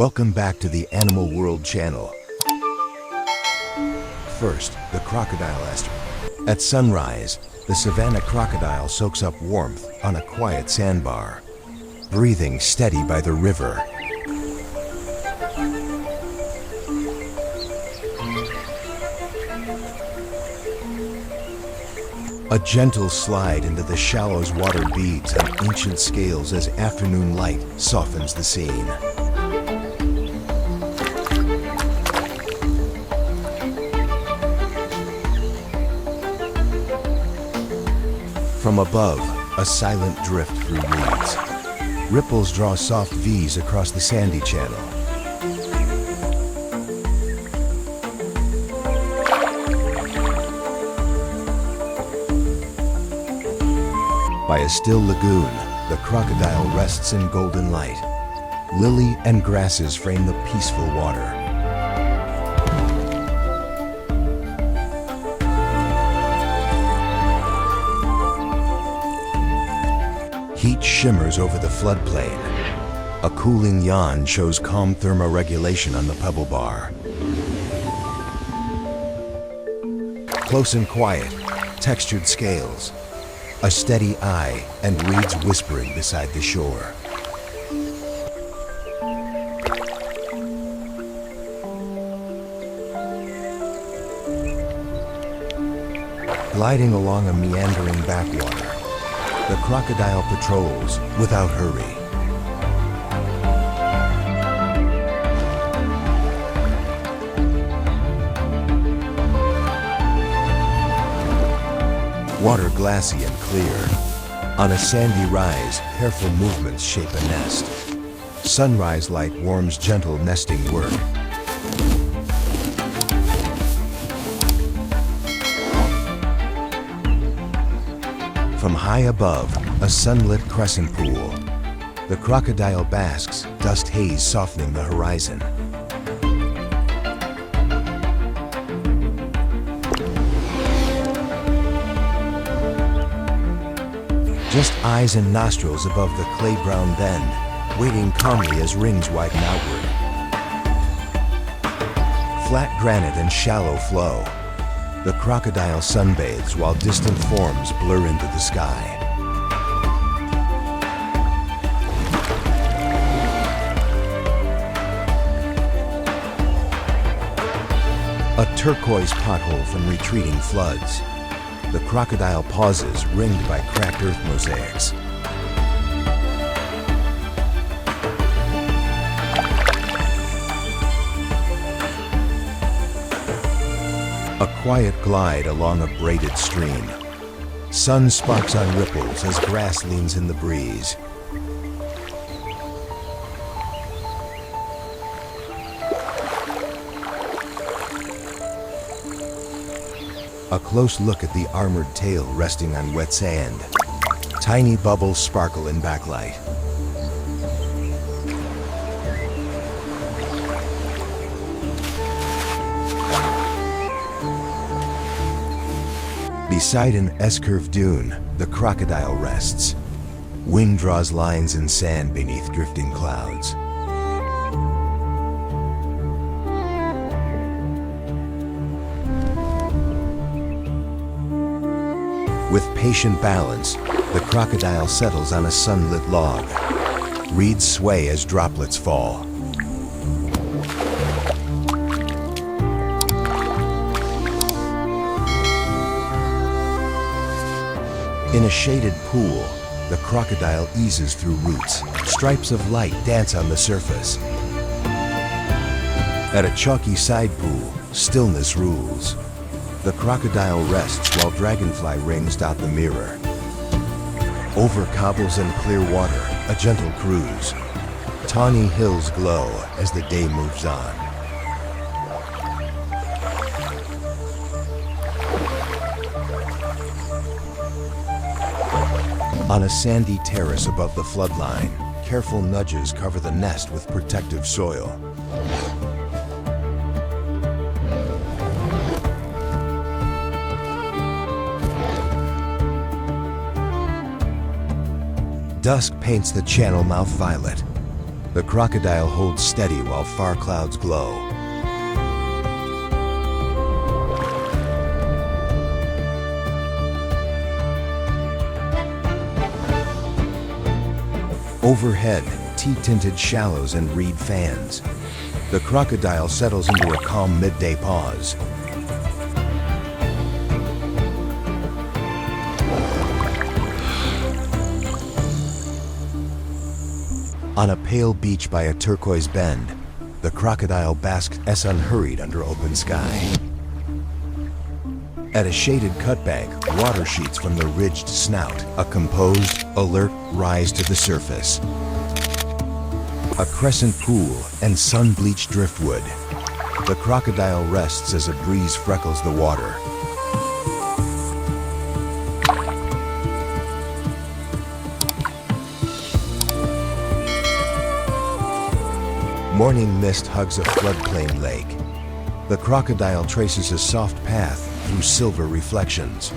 Welcome back to the Animal World channel. First, the crocodile estuary. At sunrise, the Savannah crocodile soaks up warmth on a quiet sandbar, breathing steady by the river. A gentle slide into the shallow's water beads on ancient scales as afternoon light softens the scene. From above, a silent drift through reeds. Ripples draw soft V's across the sandy channel. By a still lagoon, the crocodile rests in golden light. Lily and grasses frame the peaceful water. Heat shimmers over the floodplain. A cooling yawn shows calm thermoregulation on the pebble bar. Close and quiet, textured scales, a steady eye, and reeds whispering beside the shore. Gliding along a meandering backwater, the crocodile patrols without hurry. Water glassy and clear. On a sandy rise, careful movements shape a nest. Sunrise light warms gentle nesting work. From high above, a sunlit crescent pool. The crocodile basks, dust haze softening the horizon. Just eyes and nostrils above the clay-brown bend, waiting calmly as rings widen outward. Flat granite and shallow flow. The crocodile sunbathes while distant forms blur into the sky. A turquoise pothole from retreating floods. The crocodile pauses, ringed by cracked earth mosaics. A quiet glide along a braided stream. Sun sparks on ripples as grass leans in the breeze. A close look at the armored tail resting on wet sand. Tiny bubbles sparkle in backlight. Beside an S-curve dune, the crocodile rests. Wing draws lines in sand beneath drifting clouds. With patient balance, the crocodile settles on a sunlit log. Reeds sway as droplets fall. In a shaded pool, the crocodile eases through roots. Stripes of light dance on the surface. At a chalky side pool, stillness rules. The crocodile rests while dragonfly rings dot the mirror. Over cobbles and clear water, a gentle cruise. Tawny hills glow as the day moves on. On a sandy terrace above the floodline, careful nudges cover the nest with protective soil. Dusk paints the channel mouth violet. The crocodile holds steady while far clouds glow. Overhead, tea-tinted shallows and reed fans. The crocodile settles into a calm midday pause. On a pale beach by a turquoise bend, the crocodile basks unhurried under open sky. At a shaded cutbank, water sheets from the ridged snout, a composed, alert rise to the surface. A crescent pool and sun-bleached driftwood. The crocodile rests as a breeze freckles the water. Morning mist hugs a floodplain lake. The crocodile traces a soft path through silver reflections.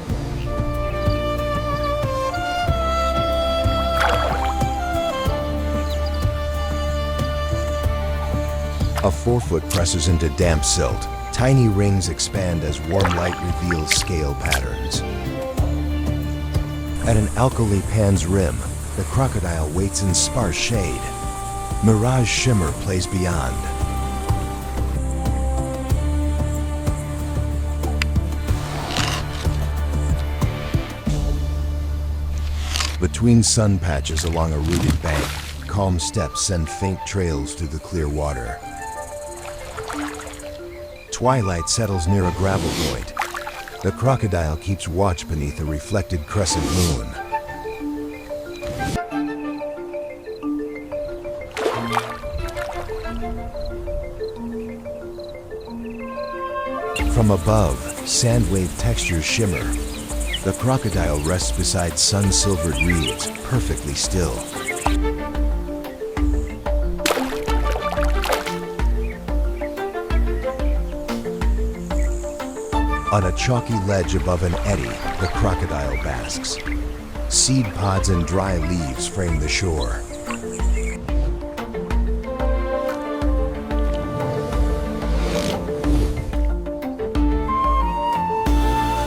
A forefoot presses into damp silt. Tiny rings expand as warm light reveals scale patterns. At an alkali pan's rim, the crocodile waits in sparse shade. Mirage shimmer plays beyond. Between sun patches along a rooted bank, calm steps send faint trails through the clear water. Twilight settles near a gravel point. The crocodile keeps watch beneath a reflected crescent moon. From above, sand wave textures shimmer. The crocodile rests beside sun-silvered reeds, perfectly still. On a chalky ledge above an eddy, the crocodile basks. Seed pods and dry leaves frame the shore.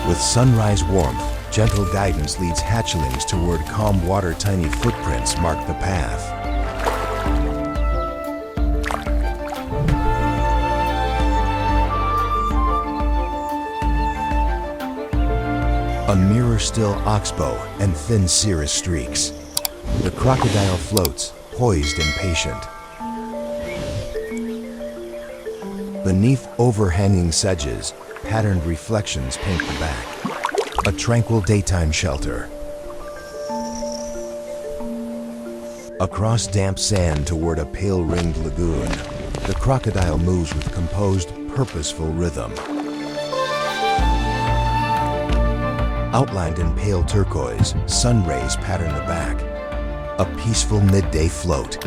With sunrise warmth, gentle guidance leads hatchlings toward calm water. Tiny footprints mark the path. A mirror-still oxbow and thin cirrus streaks. The crocodile floats, poised and patient. Beneath overhanging sedges, patterned reflections paint the back. A tranquil daytime shelter. Across damp sand toward a pale-ringed lagoon, the crocodile moves with composed, purposeful rhythm. Outlined in pale turquoise, sun rays pattern the back. A peaceful midday float.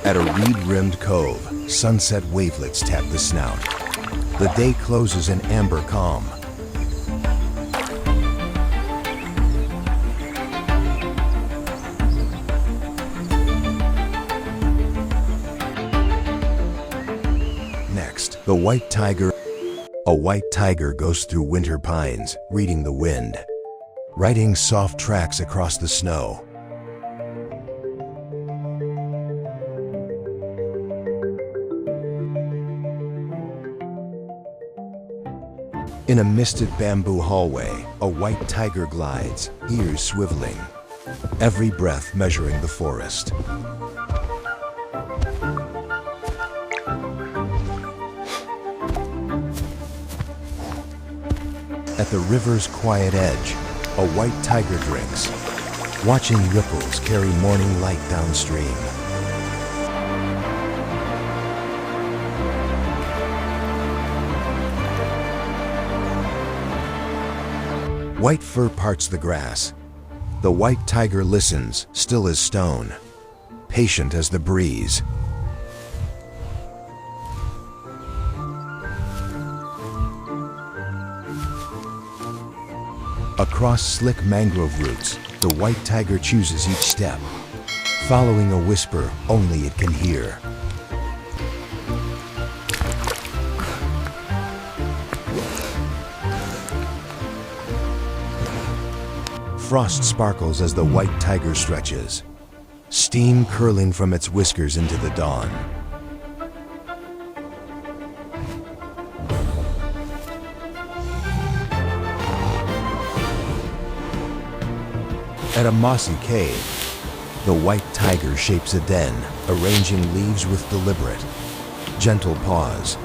At a reed-rimmed cove, sunset wavelets tap the snout. The day closes in amber calm. Next, the white tiger. A white tiger goes through winter pines, reading the wind, writing soft tracks across the snow. In a misted bamboo hallway, a white tiger glides, ears swiveling, every breath measuring the forest. At the river's quiet edge, a white tiger drinks, watching ripples carry morning light downstream. White fur parts the grass. The white tiger listens, still as stone, patient as the breeze. Across slick mangrove roots, the white tiger chooses each step, following a whisper only it can hear. Frost sparkles as the white tiger stretches, steam curling from its whiskers into the dawn. At a mossy cave, the white tiger shapes a den, arranging leaves with deliberate, gentle paws.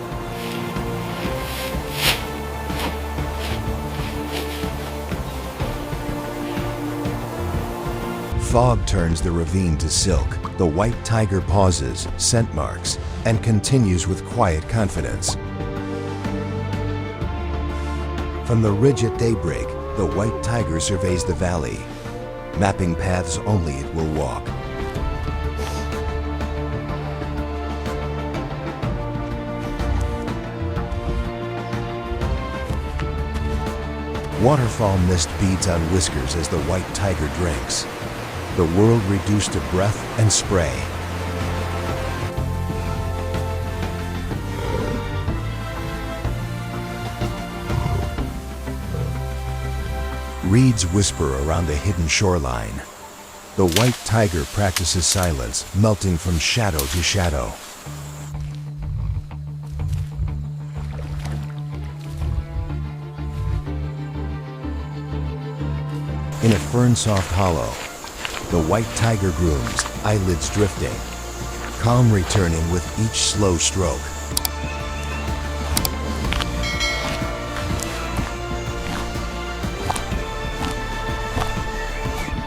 Fog turns the ravine to silk. The white tiger pauses, scent marks, and continues with quiet confidence. From the ridge at daybreak, the white tiger surveys the valley, mapping paths only it will walk. Waterfall mist beads on whiskers as the white tiger drinks. The world reduced to breath and spray. Reeds whisper around the hidden shoreline. The white tiger practices silence, melting from shadow to shadow. In a fern-soft hollow, the white tiger grooms, eyelids drifting, calm returning with each slow stroke.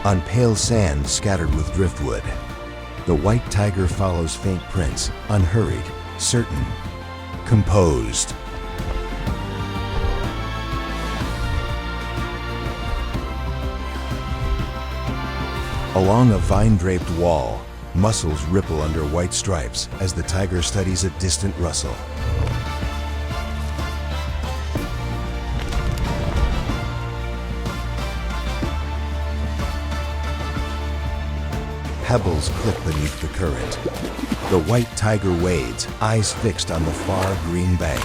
On pale sand scattered with driftwood, the white tiger follows faint prints, unhurried, certain, composed. Along a vine-draped wall, mussels ripple under white stripes as the tiger studies a distant rustle. Pebbles click beneath the current. The white tiger wades, eyes fixed on the far green bank.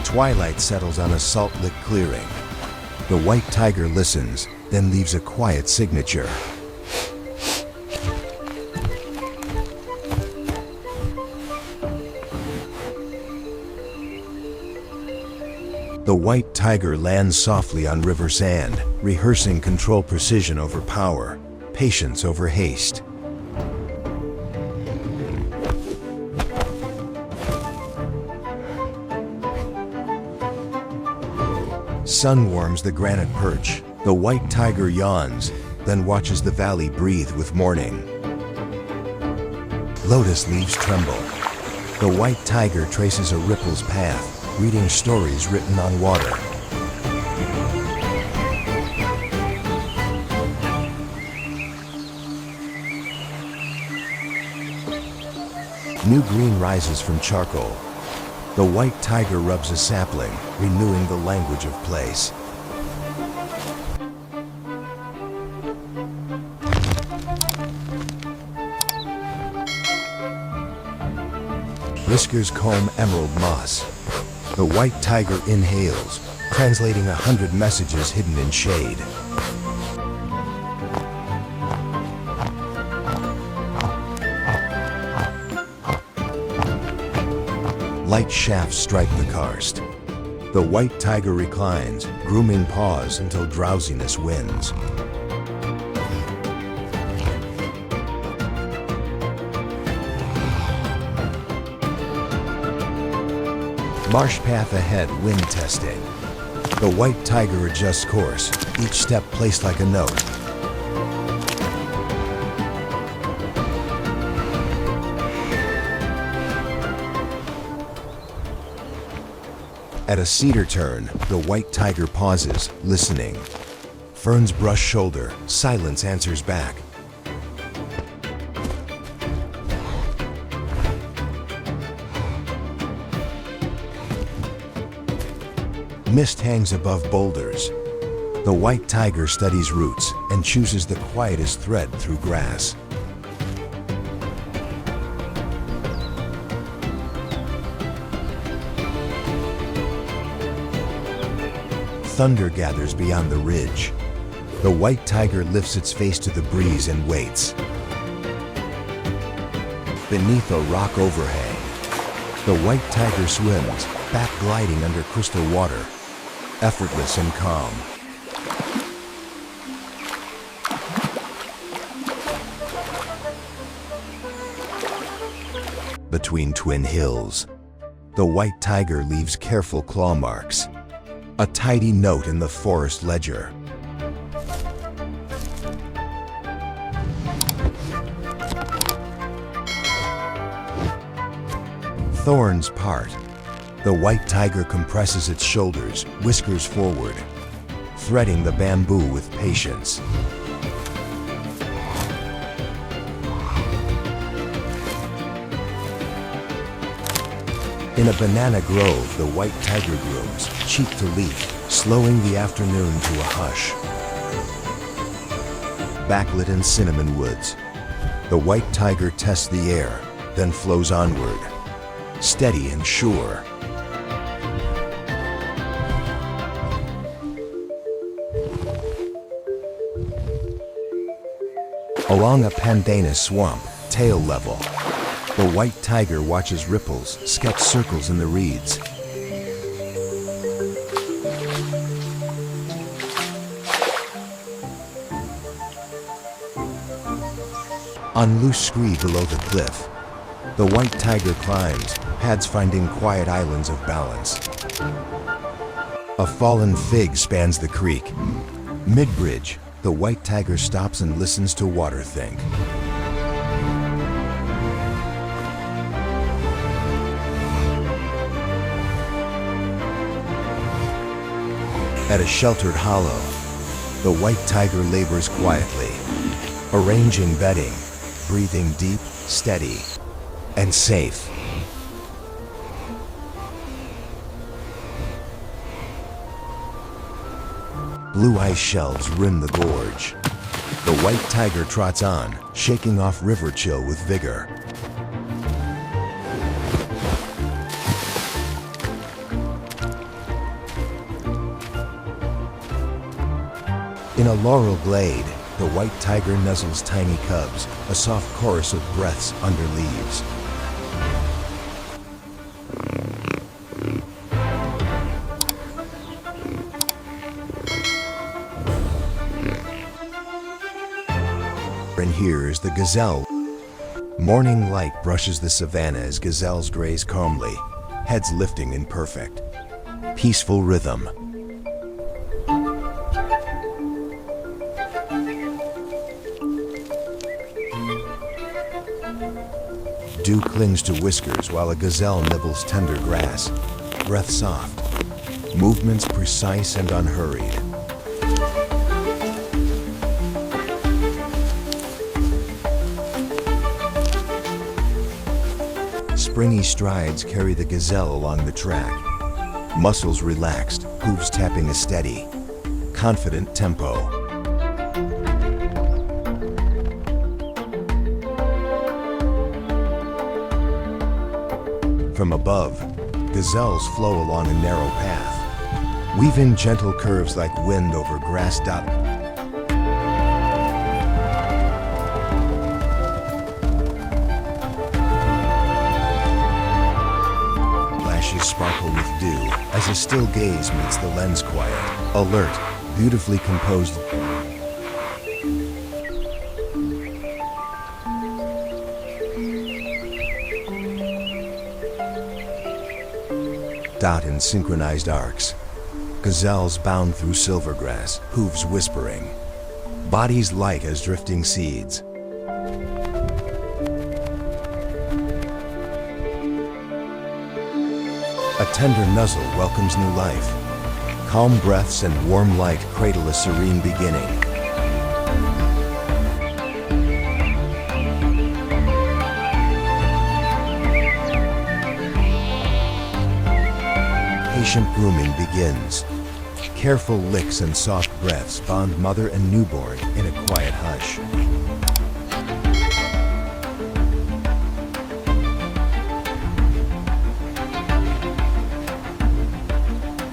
Twilight settles on a salt-lit clearing. The white tiger listens, then leaves a quiet signature. The white tiger lands softly on river sand, rehearsing control precision over power, patience over haste. Sun warms the granite perch. The white tiger yawns, then watches the valley breathe with morning. Lotus leaves tremble. The white tiger traces a ripple's path, reading stories written on water. New green rises from charcoal. The white tiger rubs a sapling, renewing the language of place. Whiskers comb emerald moss. The white tiger inhales, translating 100 messages hidden in shade. Light shafts strike the karst. The white tiger reclines, grooming paws until drowsiness wins. Marsh path ahead, wind testing. The white tiger adjusts course, each step placed like a note. At a cedar turn, the white tiger pauses, listening. Ferns brush shoulder, silence answers back. Mist hangs above boulders. The white tiger studies routes and chooses the quietest thread through grass. Thunder gathers beyond the ridge. The white tiger lifts its face to the breeze and waits. Beneath a rock overhang, the white tiger swims, back gliding under crystal water, effortless and calm. Between twin hills, the white tiger leaves careful claw marks, a tidy note in the forest ledger. Thorns part. The white tiger compresses its shoulders, whiskers forward, threading the bamboo with patience. In a banana grove, the white tiger grooms, cheek to leaf, slowing the afternoon to a hush. Backlit in cinnamon woods, the white tiger tests the air, then flows onward, steady and sure. Along a pandanus swamp, tail level, the white tiger watches ripples sketch circles in the reeds. On loose scree below the cliff, the white tiger climbs, pads finding quiet islands of balance. A fallen fig spans the creek. Mid-bridge, the white tiger stops and listens to water think. At a sheltered hollow, the white tiger labors quietly, arranging bedding, breathing deep, steady, and safe. Blue ice shelves rim the gorge. The white tiger trots on, shaking off river chill with vigor. In a laurel glade, the white tiger nuzzles tiny cubs, a soft chorus of breaths under leaves. And here is the gazelle. Morning light brushes the savanna as gazelles graze calmly, heads lifting in perfect, peaceful rhythm. Dew clings to whiskers while a gazelle nibbles tender grass, breath soft, movements precise and unhurried. Springy strides carry the gazelle along the track, muscles relaxed, hooves tapping a steady, confident tempo. From above, gazelles flow along a narrow path, weaving gentle curves like wind over grass dot. Lashes sparkle with dew as a still gaze meets the lens quiet, alert, beautifully composed. Dot in synchronized arcs. Gazelles bound through silvergrass, hooves whispering. Bodies light as drifting seeds. A tender nuzzle welcomes new life. Calm breaths and warm light cradle a serene beginning. Patient grooming begins. Careful licks and soft breaths bond mother and newborn in a quiet hush.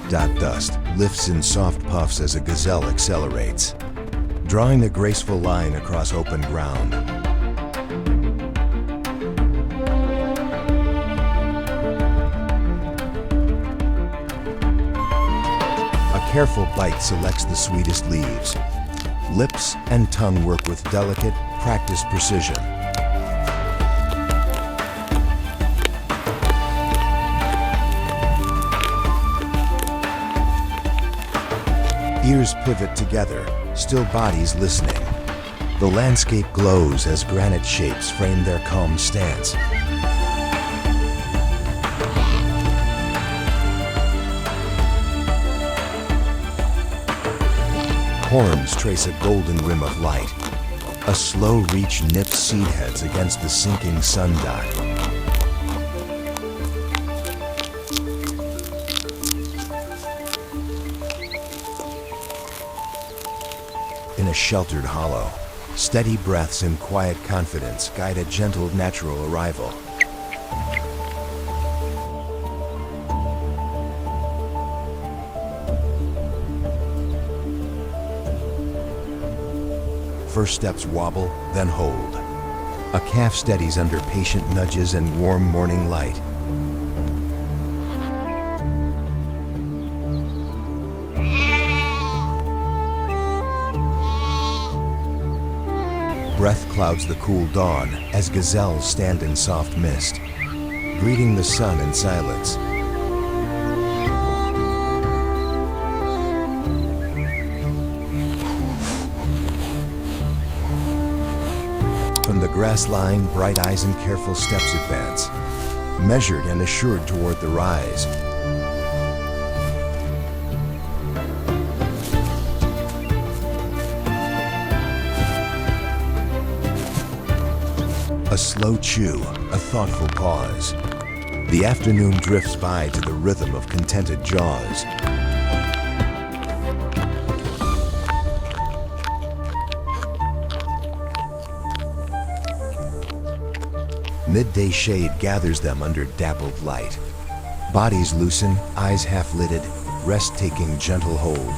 Dust lifts in soft puffs as a gazelle accelerates, drawing a graceful line across open ground. A careful bite selects the sweetest leaves. Lips and tongue work with delicate, practiced precision. Ears pivot together, still bodies listening. The landscape glows as granite shapes frame their calm stance. Horns trace a golden rim of light. A slow reach nips seed heads against the sinking sun dot. In a sheltered hollow, steady breaths and quiet confidence guide a gentle natural arrival. First steps wobble, then hold. A calf steadies under patient nudges and warm morning light. Breath clouds the cool dawn as gazelles stand in soft mist, greeting the sun in silence. From the grass line, bright eyes and careful steps advance, measured and assured toward the rise. A slow chew, a thoughtful pause. The afternoon drifts by to the rhythm of contented jaws. Midday shade gathers them under dappled light. Bodies loosen, eyes half-lidded, rest taking gentle hold.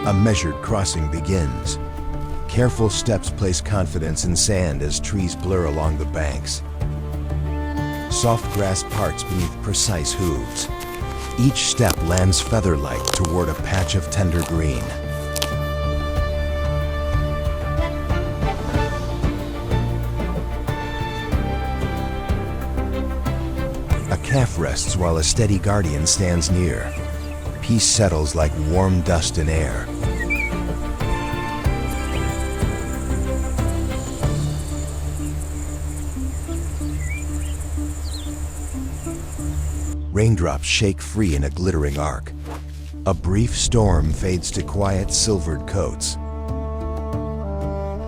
A measured crossing begins. Careful steps place confidence in sand as trees blur along the banks. Soft grass parts beneath precise hooves. Each step lands feather-like toward a patch of tender green. A calf rests while a steady guardian stands near. Peace settles like warm dust in air. Raindrops shake free in a glittering arc. A brief storm fades to quiet silvered coats.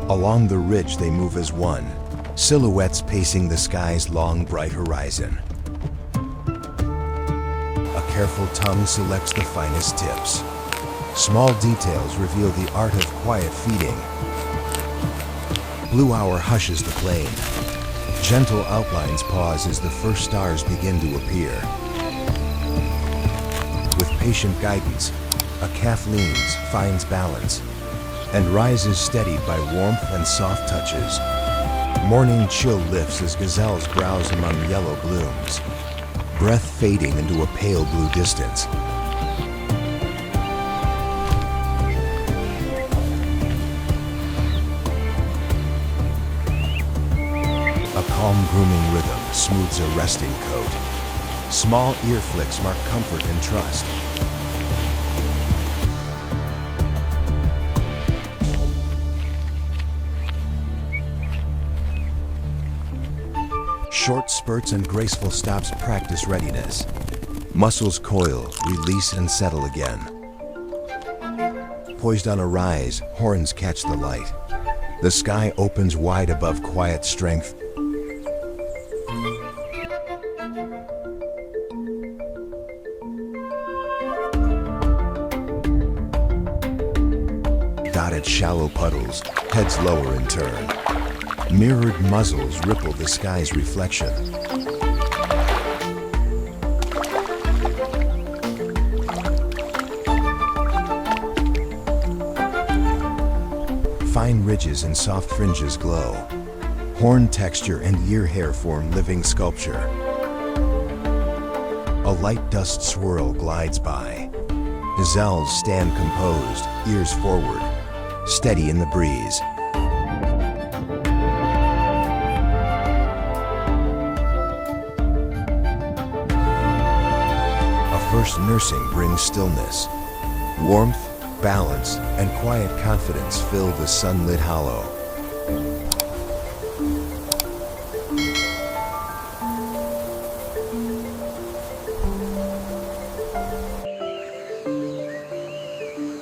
Along the ridge they move as one, silhouettes pacing the sky's long bright horizon. A careful tongue selects the finest tips. Small details reveal the art of quiet feeding. Blue hour hushes the plain. Gentle outlines pause as the first stars begin to appear. With patient guidance, a calf leans, finds balance, and rises steadied by warmth and soft touches. Morning chill lifts as gazelles browse among yellow blooms, breath fading into a pale blue distance. A calm grooming rhythm smooths a resting coat. Small ear flicks mark comfort and trust. Short spurts and graceful stops practice readiness. Muscles coil, release and settle again. Poised on a rise, horns catch the light. The sky opens wide above quiet strength. Dotted shallow puddles, heads lower in turn. Mirrored muzzles ripple the sky's reflection. Fine ridges and soft fringes glow. Horn texture and ear hair form living sculpture. A light dust swirl glides by. Gazelles stand composed, ears forward, steady in the breeze. A first nursing brings stillness. Warmth, balance, and quiet confidence fill the sunlit hollow.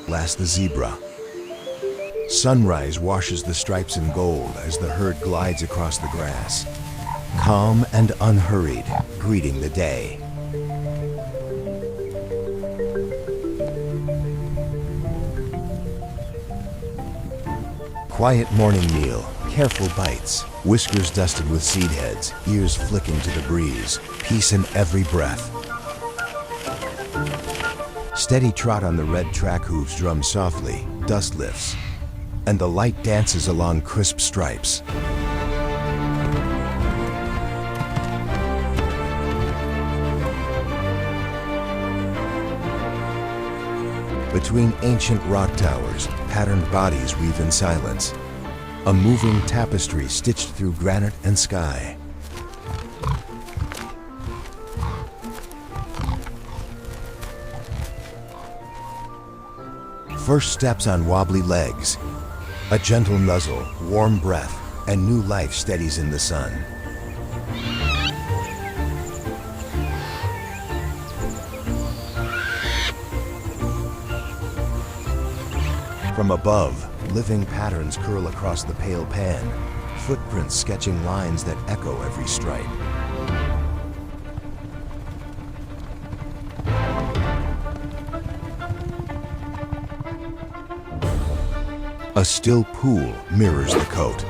Last the zebra. Sunrise washes the stripes in gold as the herd glides across the grass. Calm and unhurried, greeting the day. Quiet morning meal, careful bites, whiskers dusted with seed heads, ears flicking to the breeze, peace in every breath. Steady trot on the red track hooves drum softly, dust lifts, and the light dances along crisp stripes. Between ancient rock towers, patterned bodies weave in silence. A moving tapestry stitched through granite and sky. First steps on wobbly legs. A gentle nuzzle, warm breath, and new life steadies in the sun. From above, living patterns curl across the pale pan, footprints sketching lines that echo every stripe. A still pool mirrors the coat.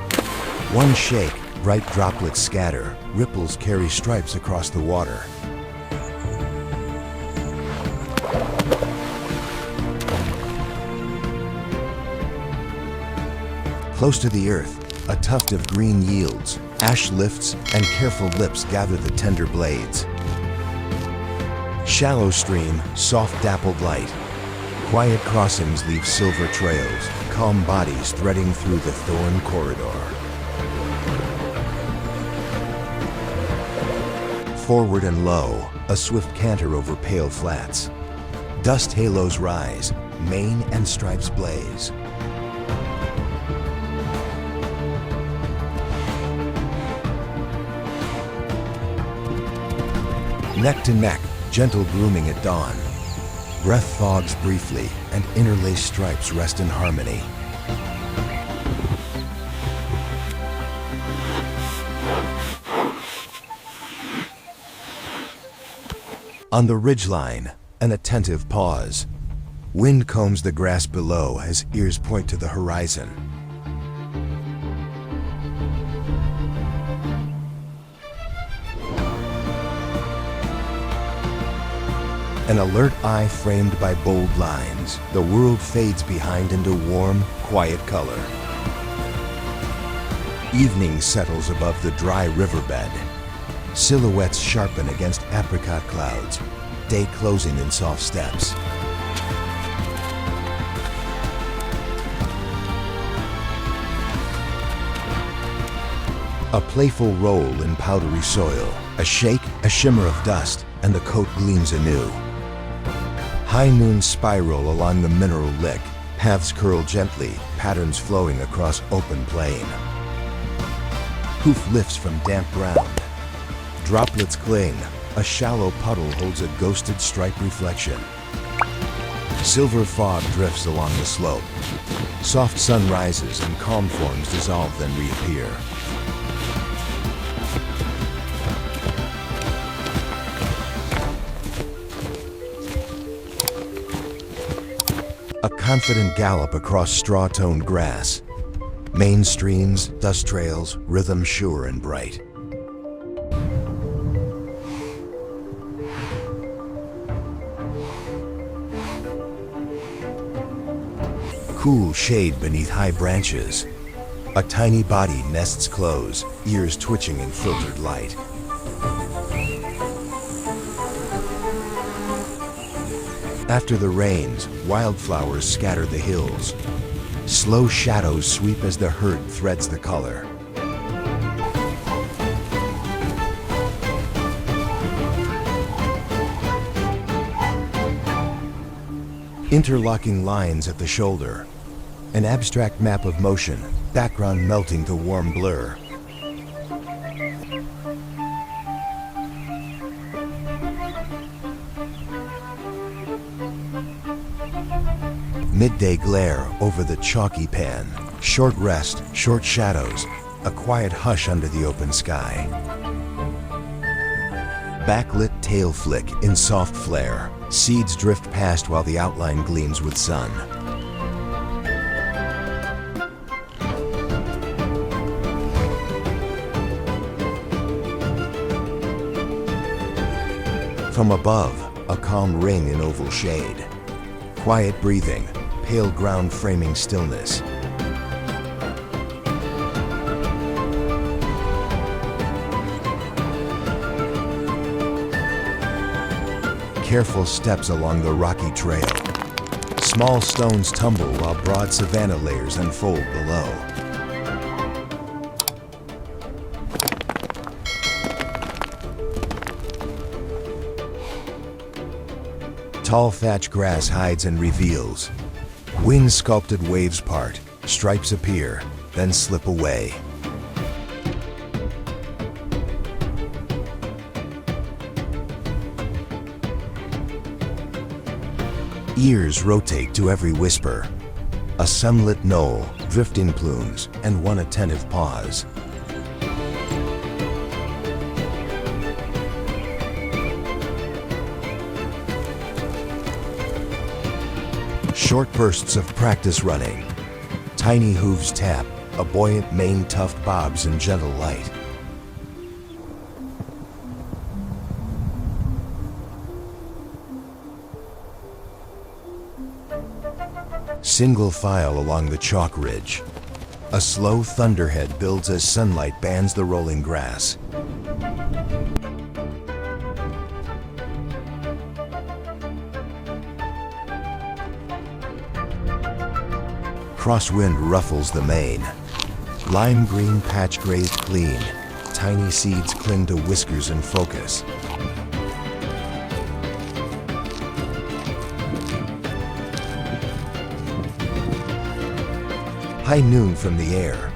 One shake, bright droplets scatter, ripples carry stripes across the water. Close to the earth, a tuft of green yields. Ash lifts, and careful lips gather the tender blades. Shallow stream, soft dappled light. Quiet crossings leave silver trails, calm bodies threading through the thorn corridor. Forward and low, a swift canter over pale flats. Dust halos rise, mane and stripes blaze. Neck to neck, gentle grooming at dawn. Breath fogs briefly, and interlaced stripes rest in harmony. On the ridgeline, an attentive pause. Wind combs the grass below as ears point to the horizon. An alert eye framed by bold lines, the world fades behind into warm, quiet color. Evening settles above the dry riverbed. Silhouettes sharpen against apricot clouds, day closing in soft steps. A playful roll in powdery soil, a shake, a shimmer of dust, and the coat gleams anew. High noon spiral along the mineral lick, paths curl gently, patterns flowing across open plain. Hoof lifts from damp ground. Droplets cling, a shallow puddle holds a ghosted stripe reflection. Silver fog drifts along the slope. Soft sun rises and calm forms dissolve then reappear. A confident gallop across straw-toned grass. Main streams, dust trails, rhythm sure and bright. Cool shade beneath high branches. A tiny body nests close, ears twitching in filtered light. After the rains, wildflowers scatter the hills. Slow shadows sweep as the herd threads the color. Interlocking lines at the shoulder. An abstract map of motion, background melting to warm blur. Midday glare over the chalky pan. Short rest, short shadows, a quiet hush under the open sky. Backlit tail flick in soft flare. Seeds drift past while the outline gleams with sun. From above, a calm ring in oval shade. Quiet breathing, pale ground framing stillness. Careful steps along the rocky trail. Small stones tumble while broad savanna layers unfold below. Tall thatch grass hides and reveals. Wind-sculpted waves part, stripes appear, then slip away. Ears rotate to every whisper. A sunlit knoll, drifting plumes, and one attentive pause. Short bursts of practice running. Tiny hooves tap, a buoyant mane tuft bobs in gentle light. Single file along the chalk ridge. A slow thunderhead builds as sunlight bands the rolling grass. Crosswind ruffles the mane. Lime green patch grazed clean. Tiny seeds cling to whiskers and focus. High noon from the air.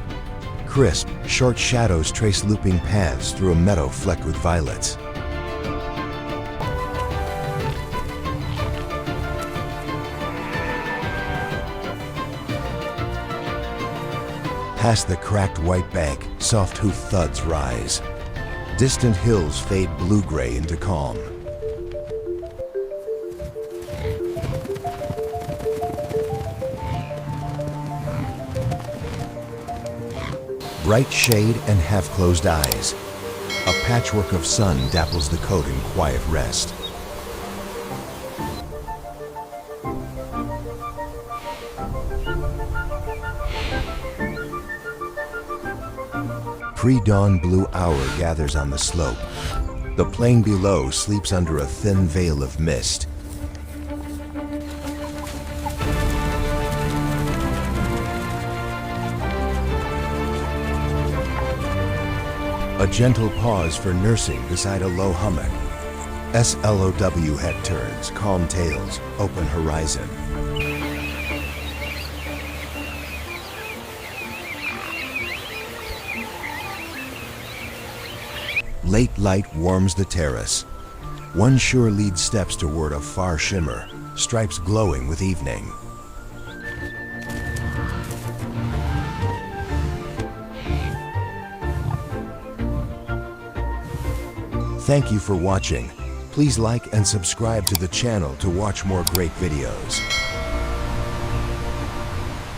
Crisp, short shadows trace looping paths through a meadow flecked with violets. Past the cracked white bank, soft hoof thuds rise. Distant hills fade blue-gray into calm. Bright shade and half-closed eyes. A patchwork of sun dapples the coat in quiet rest. Pre-dawn blue hour gathers on the slope. The plain below sleeps under a thin veil of mist. A gentle pause for nursing beside a low hummock. SLOW head turns, calm tails, open horizon. Late light warms the terrace. One sure leads steps toward a far shimmer, stripes glowing with evening. Thank you for watching. Please like and subscribe to the channel to watch more great videos.